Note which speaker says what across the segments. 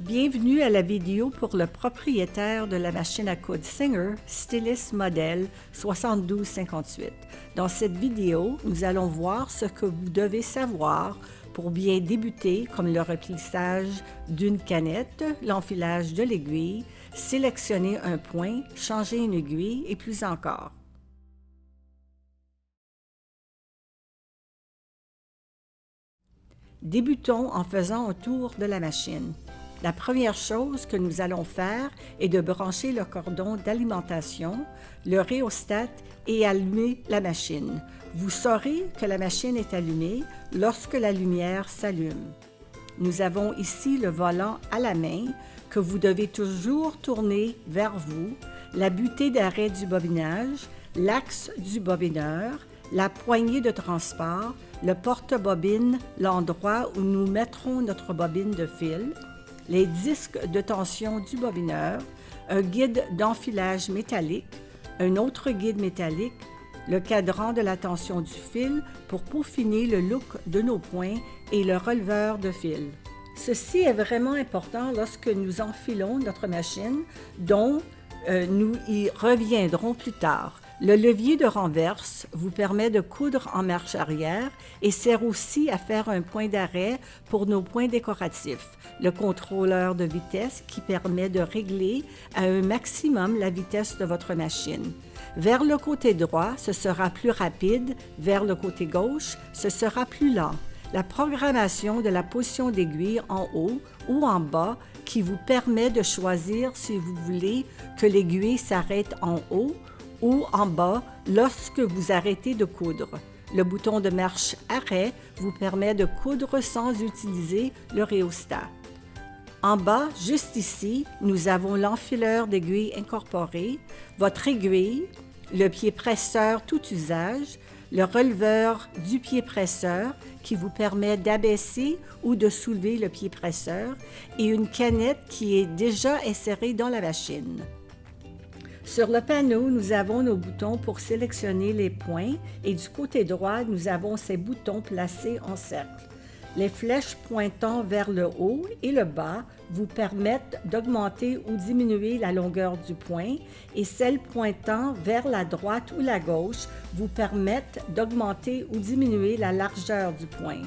Speaker 1: Bienvenue à la vidéo pour le propriétaire de la machine à coudre Singer Stylist modèle 7258. Dans cette vidéo, nous allons voir ce que vous devez savoir pour bien débuter, comme le replissage d'une canette, l'enfilage de l'aiguille, sélectionner un point, changer une aiguille et plus encore. Débutons en faisant un tour de la machine. La première chose que nous allons faire est de brancher le cordon d'alimentation, le rhéostat et allumer la machine. Vous saurez que la machine est allumée lorsque la lumière s'allume. Nous avons ici le volant à la main que vous devez toujours tourner vers vous, la butée d'arrêt du bobinage, l'axe du bobineur, la poignée de transport, le porte-bobine, l'endroit où nous mettrons notre bobine de fil, les disques de tension du bobineur, un guide d'enfilage métallique, un autre guide métallique, le cadran de la tension du fil pour peaufiner le look de nos points et le releveur de fil. Ceci est vraiment important lorsque nous enfilons notre machine, dont nous y reviendrons plus tard. Le levier de renverse vous permet de coudre en marche arrière et sert aussi à faire un point d'arrêt pour nos points décoratifs. Le contrôleur de vitesse qui permet de régler à un maximum la vitesse de votre machine. Vers le côté droit, ce sera plus rapide, vers le côté gauche, ce sera plus lent. La programmation de la position d'aiguille en haut ou en bas qui vous permet de choisir si vous voulez que l'aiguille s'arrête en haut ou en bas lorsque vous arrêtez de coudre. Le bouton de marche arrêt vous permet de coudre sans utiliser le rhéostat. En bas, juste ici, nous avons l'enfileur d'aiguille incorporé, votre aiguille, le pied presseur tout usage, le releveur du pied presseur qui vous permet d'abaisser ou de soulever le pied presseur et une canette qui est déjà insérée dans la machine. Sur le panneau, nous avons nos boutons pour sélectionner les points et du côté droit, nous avons ces boutons placés en cercle. Les flèches pointant vers le haut et le bas vous permettent d'augmenter ou diminuer la longueur du point et celles pointant vers la droite ou la gauche vous permettent d'augmenter ou diminuer la largeur du point.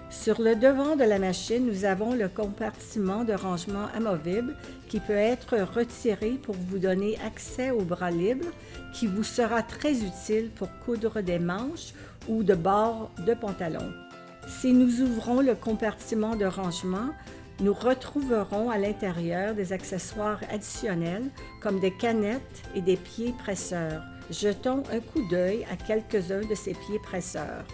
Speaker 1: Sur le devant de la machine, nous avons le compartiment de rangement amovible qui peut être retiré pour vous donner accès au bras libre qui vous sera très utile pour coudre des manches ou de bords de pantalon. Si nous ouvrons le compartiment de rangement, nous retrouverons à l'intérieur des accessoires additionnels comme des canettes et des pieds presseurs. Jetons un coup d'œil à quelques-uns de ces pieds presseurs.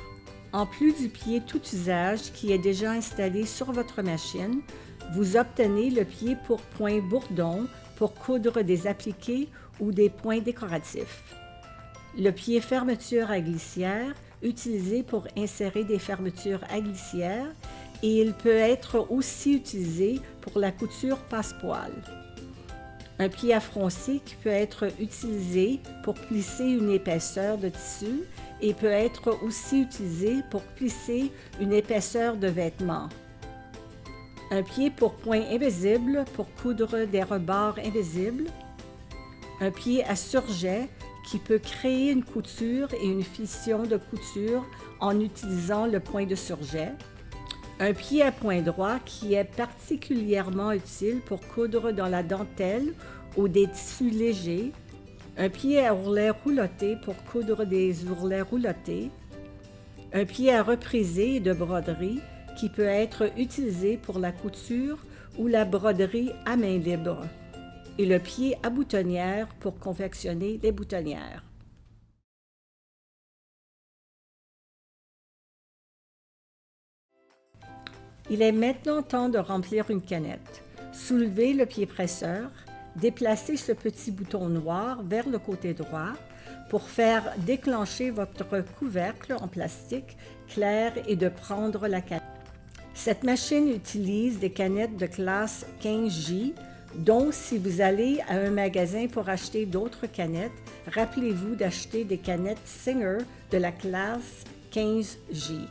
Speaker 1: En plus du pied tout usage qui est déjà installé sur votre machine, vous obtenez le pied pour point bourdon pour coudre des appliqués ou des points décoratifs. Le pied fermeture à glissière, utilisé pour insérer des fermetures à glissière, et il peut être aussi utilisé pour la couture passe-poil. Un pied à froncer qui peut être utilisé pour plisser une épaisseur de tissu et peut être aussi utilisé pour plisser une épaisseur de vêtements. Un pied pour point invisible pour coudre des rebords invisibles. Un pied à surjet qui peut créer une couture et une fission de couture en utilisant le point de surjet. Un pied à point droit qui est particulièrement utile pour coudre dans la dentelle ou des tissus légers. Un pied à ourlet rouloté pour coudre des ourlets roulotés. Un pied à reprisé et de broderie qui peut être utilisé pour la couture ou la broderie à main libre. Et le pied à boutonnière pour confectionner les boutonnières. Il est maintenant temps de remplir une canette. Soulevez le pied presseur, déplacez ce petit bouton noir vers le côté droit pour faire déclencher votre couvercle en plastique clair et de prendre la canette. Cette machine utilise des canettes de classe 15J, donc si vous allez à un magasin pour acheter d'autres canettes, rappelez-vous d'acheter des canettes Singer de la classe 15J.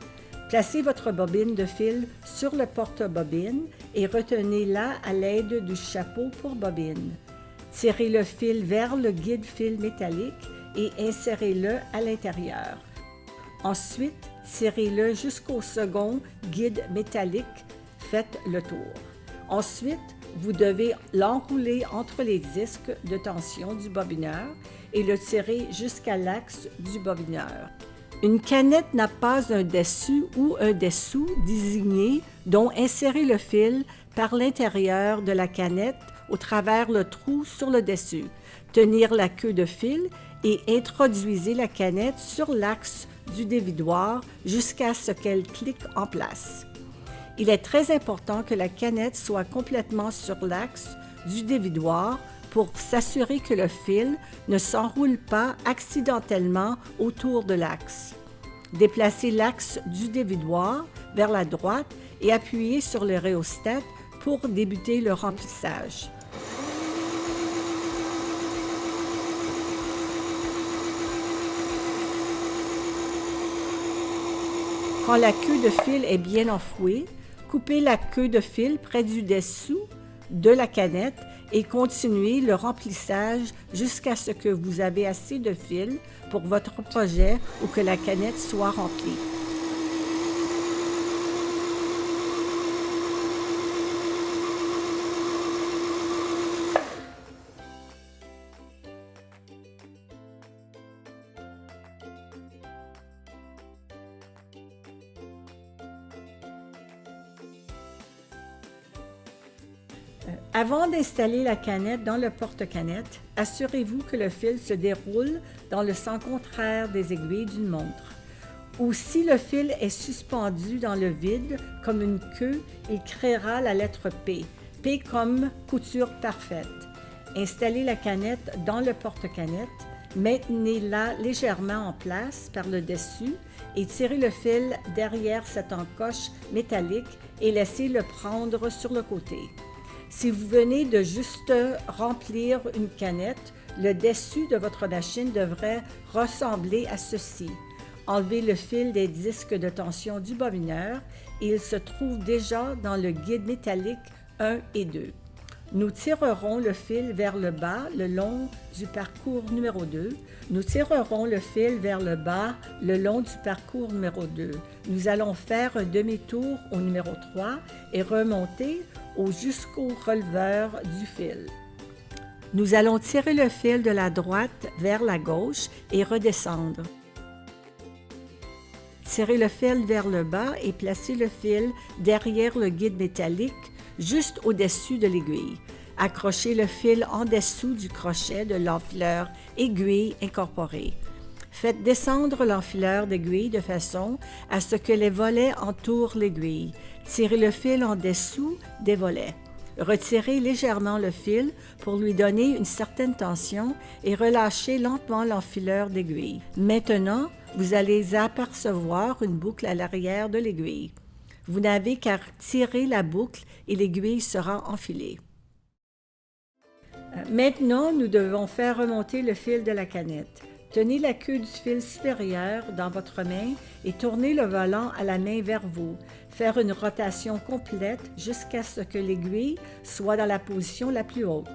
Speaker 1: Placez votre bobine de fil sur le porte-bobine et retenez-la à l'aide du chapeau pour bobine. Tirez le fil vers le guide fil métallique et insérez-le à l'intérieur. Ensuite, tirez-le jusqu'au second guide métallique. Faites le tour. Ensuite, vous devez l'enrouler entre les disques de tension du bobineur et le tirer jusqu'à l'axe du bobineur. Une canette n'a pas un dessus ou un dessous désigné dont insérer le fil par l'intérieur de la canette au travers le trou sur le dessus. Tenir la queue de fil et introduisez la canette sur l'axe du dévidoir jusqu'à ce qu'elle clique en place. Il est très important que la canette soit complètement sur l'axe du dévidoir pour s'assurer que le fil ne s'enroule pas accidentellement autour de l'axe. Déplacez l'axe du dévidoir vers la droite et appuyez sur le rhéostat pour débuter le remplissage. Quand la queue de fil est bien enfouée, coupez la queue de fil près du dessous de la canette et continuez le remplissage jusqu'à ce que vous avez assez de fil pour votre projet ou que la canette soit remplie. Avant d'installer la canette dans le porte-canette, assurez-vous que le fil se déroule dans le sens contraire des aiguilles d'une montre. Ou si le fil est suspendu dans le vide comme une queue, il créera la lettre P. P comme couture parfaite. Installez la canette dans le porte-canette, maintenez-la légèrement en place par le dessus et tirez le fil derrière cette encoche métallique et laissez-le prendre sur le côté. Si vous venez de juste remplir une canette, le dessus de votre machine devrait ressembler à ceci. Enlevez le fil des disques de tension du bobineur et il se trouve déjà dans le guide métallique 1 et 2. Nous tirerons le fil vers le bas le long du parcours numéro 2. Nous tirerons le fil vers le bas le long du parcours numéro 2. Nous allons faire un demi-tour au numéro 3 et remonter jusqu'au releveur du fil. Nous allons tirer le fil de la droite vers la gauche et redescendre. Tirez le fil vers le bas et placez le fil derrière le guide métallique juste au-dessus de l'aiguille. Accrochez le fil en dessous du crochet de l'enfileur aiguille incorporé. Faites descendre l'enfileur d'aiguille de façon à ce que les volets entourent l'aiguille. Tirez le fil en dessous des volets. Retirez légèrement le fil pour lui donner une certaine tension et relâchez lentement l'enfileur d'aiguille. Maintenant, vous allez apercevoir une boucle à l'arrière de l'aiguille. Vous n'avez qu'à tirer la boucle et l'aiguille sera enfilée. Maintenant, nous devons faire remonter le fil de la canette. Tenez la queue du fil supérieur dans votre main et tournez le volant à la main vers vous. Faire une rotation complète jusqu'à ce que l'aiguille soit dans la position la plus haute.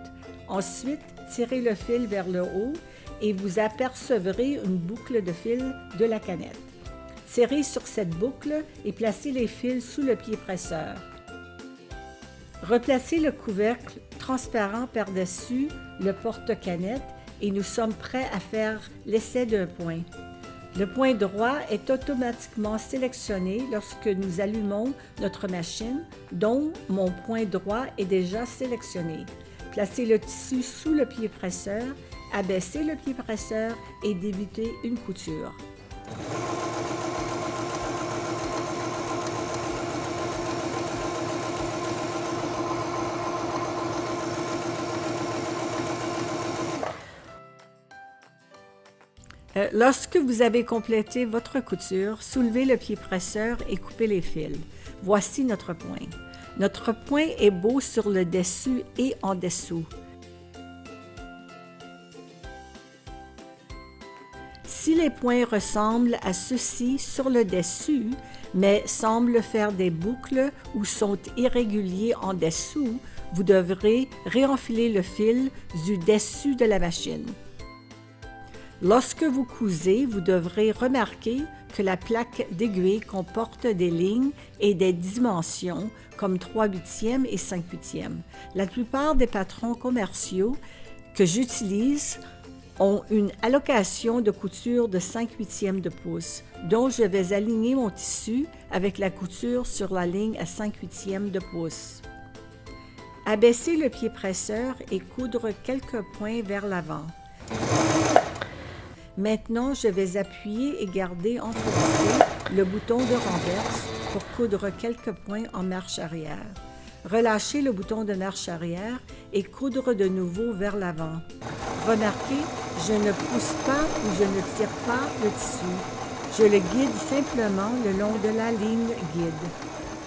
Speaker 1: Ensuite, tirez le fil vers le haut et vous apercevrez une boucle de fil de la canette. Tirez sur cette boucle et placez les fils sous le pied presseur. Replacez le couvercle transparent par-dessus le porte-canette et nous sommes prêts à faire l'essai d'un point. Le point droit est automatiquement sélectionné lorsque nous allumons notre machine, dont mon point droit est déjà sélectionné. Placez le tissu sous le pied presseur, abaissez le pied presseur et débutez une couture. Lorsque vous avez complété votre couture, soulevez le pied presseur et coupez les fils. Voici notre point. Notre point est beau sur le dessus et en dessous. Si les points ressemblent à ceux-ci sur le dessus, mais semblent faire des boucles ou sont irréguliers en dessous, vous devrez réenfiler le fil du dessus de la machine. Lorsque vous cousez, vous devrez remarquer que la plaque d'aiguille comporte des lignes et des dimensions comme 3/8 et 5/8. La plupart des patrons commerciaux que j'utilise ont une allocation de couture de 5/8 de pouce, dont je vais aligner mon tissu avec la couture sur la ligne à 5/8 de pouce. Abaisser le pied presseur et coudre quelques points vers l'avant. Maintenant, je vais appuyer et garder enfoncé le bouton de renverse pour coudre quelques points en marche arrière. Relâchez le bouton de marche arrière et coudre de nouveau vers l'avant. Remarquez, je ne pousse pas ou je ne tire pas le tissu. Je le guide simplement le long de la ligne guide.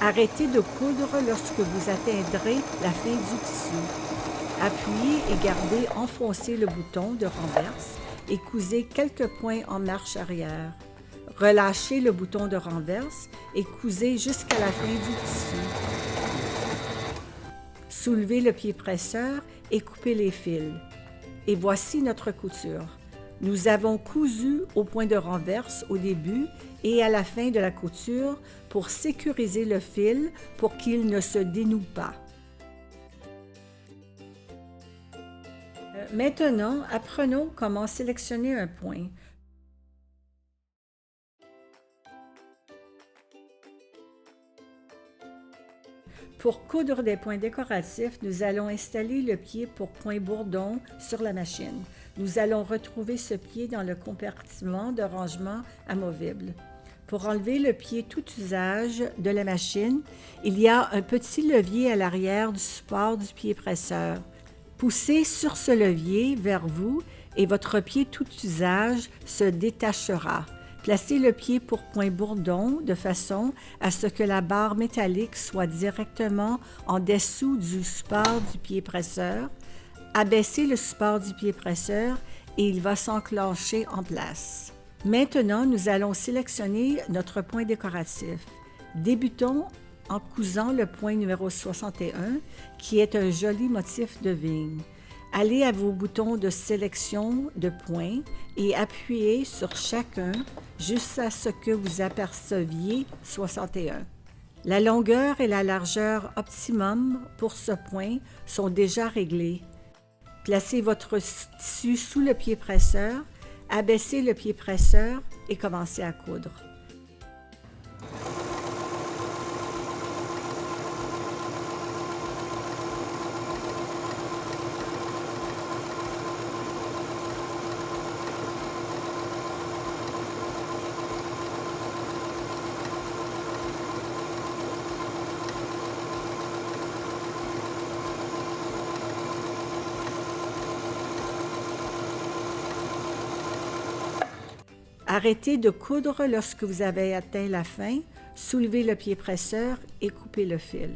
Speaker 1: Arrêtez de coudre lorsque vous atteindrez la fin du tissu. Appuyez et gardez enfoncé le bouton de renverse et cousez quelques points en marche arrière. Relâchez le bouton de renverse et cousez jusqu'à la fin du tissu. Soulevez le pied presseur et coupez les fils. Et voici notre couture. Nous avons cousu au point de renverse au début et à la fin de la couture pour sécuriser le fil pour qu'il ne se dénoue pas. Maintenant, apprenons comment sélectionner un point. Pour coudre des points décoratifs, nous allons installer le pied pour point bourdon sur la machine. Nous allons retrouver ce pied dans le compartiment de rangement amovible. Pour enlever le pied tout usage de la machine, il y a un petit levier à l'arrière du support du pied presseur. Poussez sur ce levier vers vous et votre pied tout usage se détachera. Placez le pied pour point bourdon de façon à ce que la barre métallique soit directement en dessous du support du pied presseur. Abaissez le support du pied presseur et il va s'enclencher en place. Maintenant, nous allons sélectionner notre point décoratif. Débutons en cousant le point numéro 61, qui est un joli motif de vigne. Allez à vos boutons de sélection de points et appuyez sur chacun jusqu'à ce que vous aperceviez 61. La longueur et la largeur optimum pour ce point sont déjà réglées. Placez votre tissu sous le pied presseur, abaissez le pied presseur et commencez à coudre. Arrêtez de coudre lorsque vous avez atteint la fin, soulevez le pied presseur et coupez le fil.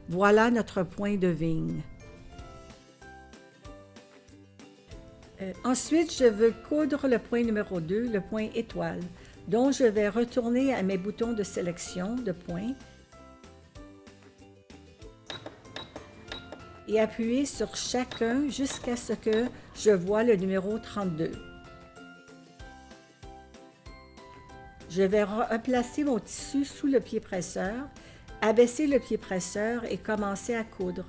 Speaker 1: Voilà notre point de vigne. Ensuite, je veux coudre le point numéro 2, le point étoile, dont je vais retourner à mes boutons de sélection de points et appuyer sur chacun jusqu'à ce que je vois le numéro 32. Je vais replacer mon tissu sous le pied presseur, abaisser le pied presseur et commencer à coudre.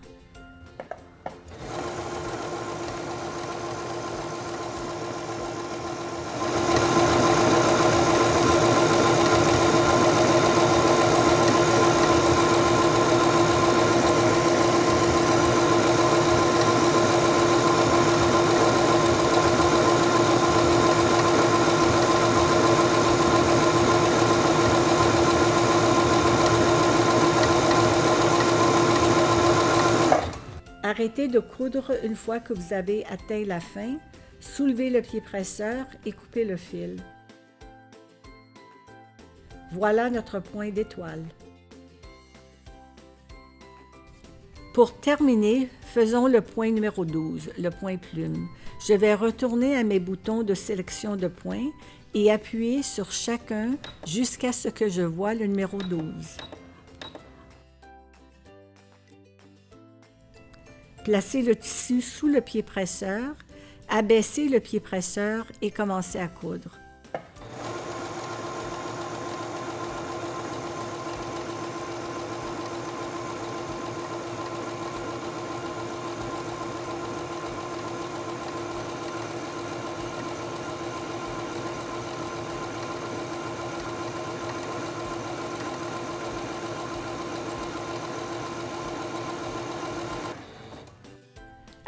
Speaker 1: Arrêtez de coudre une fois que vous avez atteint la fin, soulevez le pied presseur et coupez le fil. Voilà notre point d'étoile. Pour terminer, faisons le point numéro 12, le point plume. Je vais retourner à mes boutons de sélection de points et appuyer sur chacun jusqu'à ce que je vois le numéro 12. Placez le tissu sous le pied presseur, abaissez le pied presseur et commencez à coudre.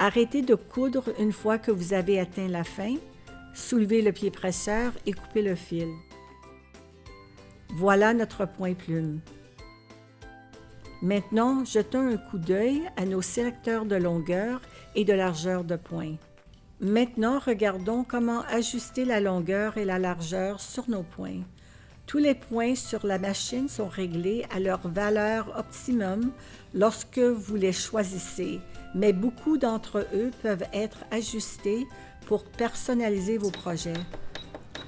Speaker 1: Arrêtez de coudre une fois que vous avez atteint la fin, soulevez le pied presseur et coupez le fil. Voilà notre point plume. Maintenant, jetons un coup d'œil à nos sélecteurs de longueur et de largeur de point. Maintenant, regardons comment ajuster la longueur et la largeur sur nos points. Tous les points sur la machine sont réglés à leur valeur optimum lorsque vous les choisissez, mais beaucoup d'entre eux peuvent être ajustés pour personnaliser vos projets.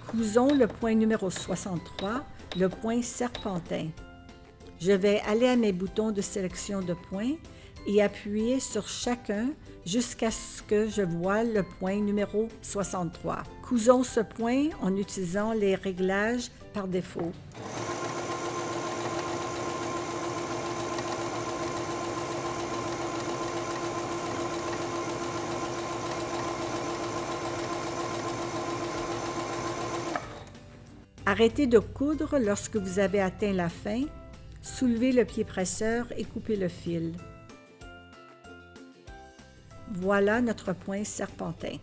Speaker 1: Cousons le point numéro 63, le point serpentin. Je vais aller à mes boutons de sélection de points et appuyer sur chacun jusqu'à ce que je voie le point numéro 63. Cousons ce point en utilisant les réglages par défaut. Arrêtez de coudre lorsque vous avez atteint la fin, soulevez le pied presseur et coupez le fil. Voilà notre point serpentin.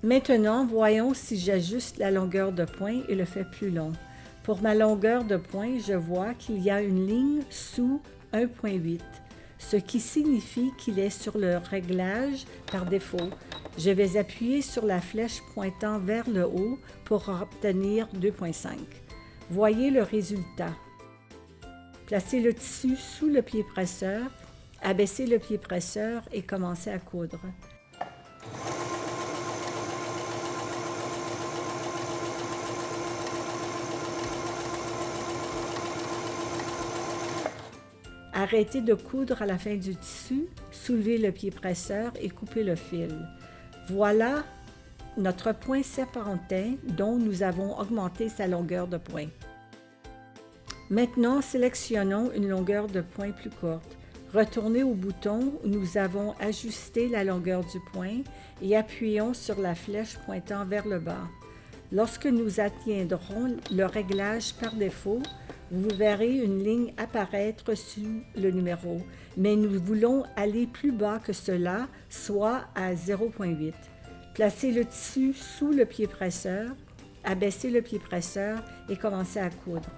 Speaker 1: Maintenant, voyons si j'ajuste la longueur de point et le fais plus long. Pour ma longueur de point, je vois qu'il y a une ligne sous 1.8, ce qui signifie qu'il est sur le réglage par défaut. Je vais appuyer sur la flèche pointant vers le haut pour obtenir 2.5. Voyez le résultat. Placez le tissu sous le pied presseur, abaissez le pied presseur et commencez à coudre. Arrêtez de coudre à la fin du tissu, soulevez le pied presseur et coupez le fil. Voilà notre point serpentin dont nous avons augmenté sa longueur de point. Maintenant, sélectionnons une longueur de point plus courte. Retournez au bouton où nous avons ajusté la longueur du point et appuyons sur la flèche pointant vers le bas. Lorsque nous atteindrons le réglage par défaut, vous verrez une ligne apparaître sous le numéro, mais nous voulons aller plus bas que cela, soit à 0.8. Placez le tissu sous le pied presseur, abaissez le pied presseur et commencez à coudre.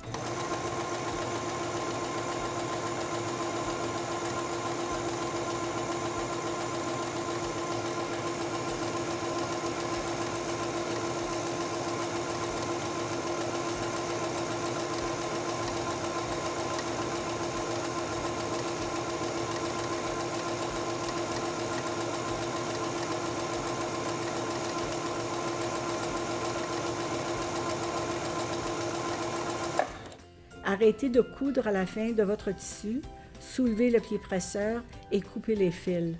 Speaker 1: Arrêtez de coudre à la fin de votre tissu, soulevez le pied presseur et coupez les fils.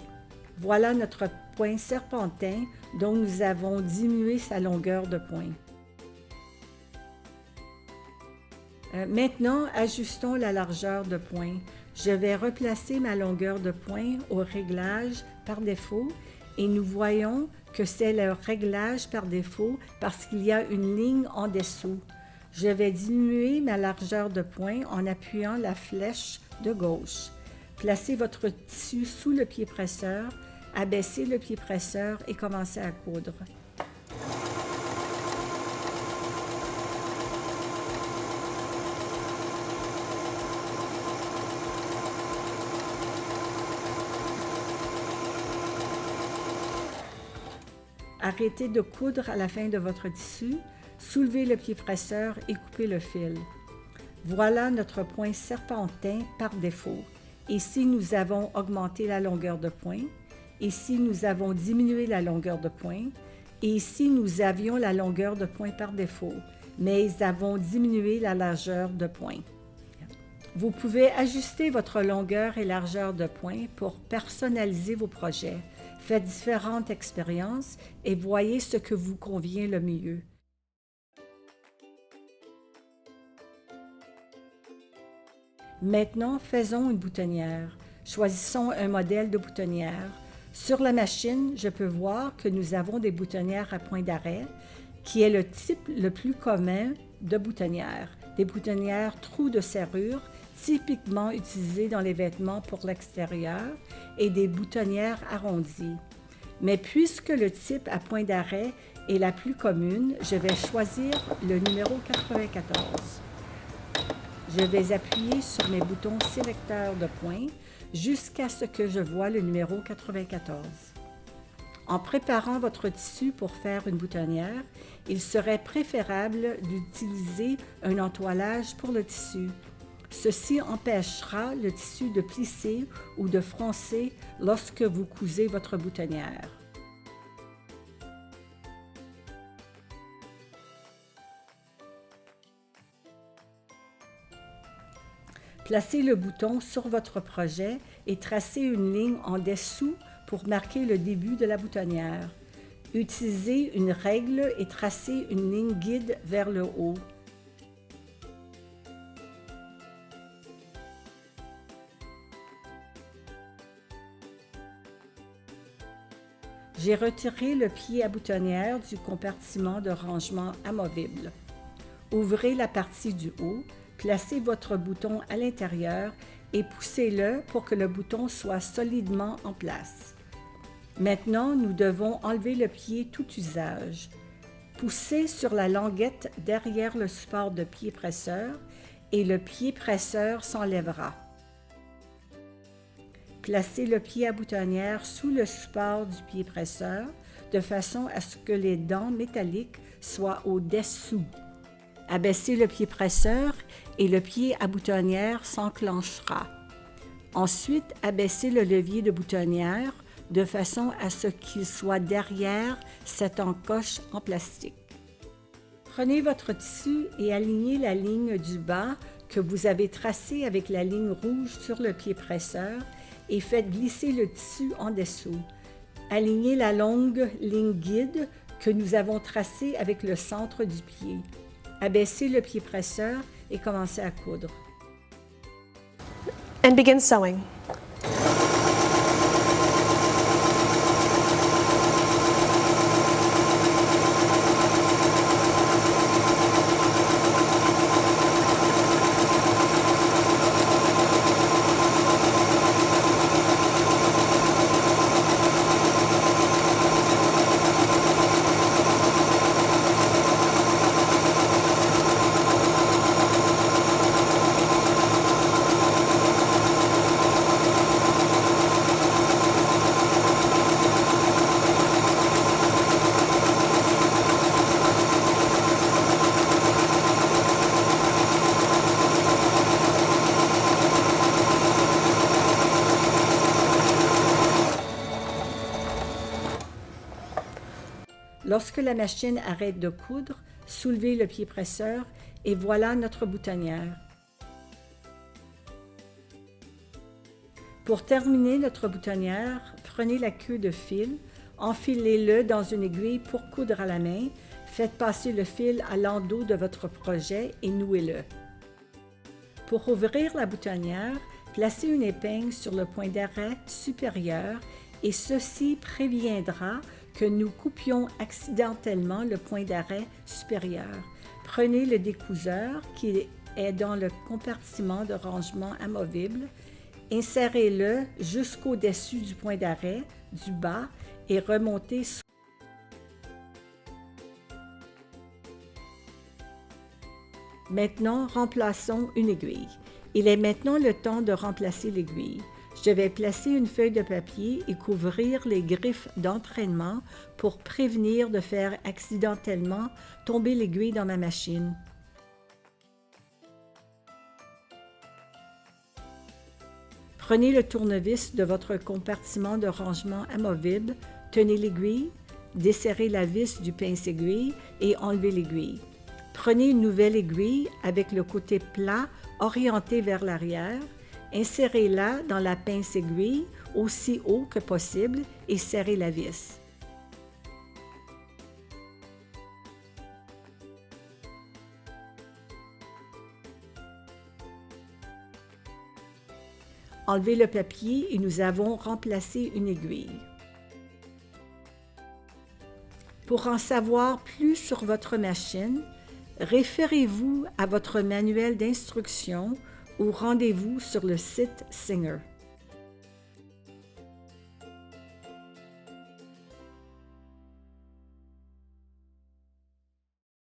Speaker 1: Voilà notre point serpentin dont nous avons diminué sa longueur de point. Maintenant, ajustons la largeur de point. Je vais replacer ma longueur de point au réglage par défaut et nous voyons que c'est le réglage par défaut parce qu'il y a une ligne en dessous. Je vais diminuer ma largeur de point en appuyant la flèche de gauche. Placez votre tissu sous le pied presseur, abaissez le pied presseur et commencez à coudre. Arrêtez de coudre à la fin de votre tissu, soulevez le pied presseur et coupez le fil. Voilà notre point serpentin par défaut. Ici, nous avons augmenté la longueur de point. Ici, nous avons diminué la longueur de pointe. Et ici, nous avions la longueur de pointe par défaut, mais nous avons diminué la largeur de pointe. Vous pouvez ajuster votre longueur et largeur de pointe pour personnaliser vos projets. Faites différentes expériences et voyez ce que vous convient le mieux. Maintenant, faisons une boutonnière. Choisissons un modèle de boutonnière. Sur la machine, je peux voir que nous avons des boutonnières à point d'arrêt, qui est le type le plus commun de boutonnière. Des boutonnières trous de serrure, typiquement utilisées dans les vêtements pour l'extérieur, et des boutonnières arrondies. Mais puisque le type à point d'arrêt est la plus commune, je vais choisir le numéro 94. Je vais appuyer sur mes boutons sélecteurs de pointe jusqu'à ce que je vois le numéro 94. En préparant votre tissu pour faire une boutonnière, il serait préférable d'utiliser un entoilage pour le tissu. Ceci empêchera le tissu de plisser ou de froncer lorsque vous cousez votre boutonnière. Placez le bouton sur votre projet et tracez une ligne en dessous pour marquer le début de la boutonnière. Utilisez une règle et tracez une ligne guide vers le haut. J'ai retiré le pied à boutonnière du compartiment de rangement amovible. Ouvrez la partie du haut, placez votre bouton à l'intérieur et poussez-le pour que le bouton soit solidement en place. Maintenant, nous devons enlever le pied tout usage. Poussez sur la languette derrière le support de pied presseur et le pied presseur s'enlèvera. Placez le pied à boutonnière sous le support du pied presseur de façon à ce que les dents métalliques soient au-dessous. Abaissez le pied presseur et le pied à boutonnière s'enclenchera. Ensuite, abaissez le levier de boutonnière de façon à ce qu'il soit derrière cette encoche en plastique. Prenez votre tissu et alignez la ligne du bas que vous avez tracée avec la ligne rouge sur le pied presseur et faites glisser le tissu en dessous. Alignez la longue ligne guide que nous avons tracée avec le centre du pied. Abaissez le pied presseur et commencez à coudre.
Speaker 2: And begin sewing.
Speaker 1: Lorsque la machine arrête de coudre, soulevez le pied presseur et voilà notre boutonnière. Pour terminer notre boutonnière, prenez la queue de fil, enfilez-le dans une aiguille pour coudre à la main, faites passer le fil à l'endos de votre projet et nouez-le. Pour ouvrir la boutonnière, placez une épingle sur le point d'arrêt supérieur et ceci préviendra que nous coupions accidentellement le point d'arrêt supérieur. Prenez le découseur qui est dans le compartiment de rangement amovible, insérez-le jusqu'au-dessus du point d'arrêt du bas et remontez. Maintenant, remplaçons une aiguille. Il est maintenant le temps de remplacer l'aiguille. Je vais placer une feuille de papier et couvrir les griffes d'entraînement pour prévenir de faire accidentellement tomber l'aiguille dans ma machine. Prenez le tournevis de votre compartiment de rangement amovible, tenez l'aiguille, desserrez la vis du pince-aiguille et enlevez l'aiguille. Prenez une nouvelle aiguille avec le côté plat orienté vers l'arrière, insérez-la dans la pince-aiguille aussi haut que possible et serrez la vis. Enlevez le papier et nous avons remplacé une aiguille. Pour en savoir plus sur votre machine, référez-vous à votre manuel d'instruction ou rendez-vous sur le site Singer.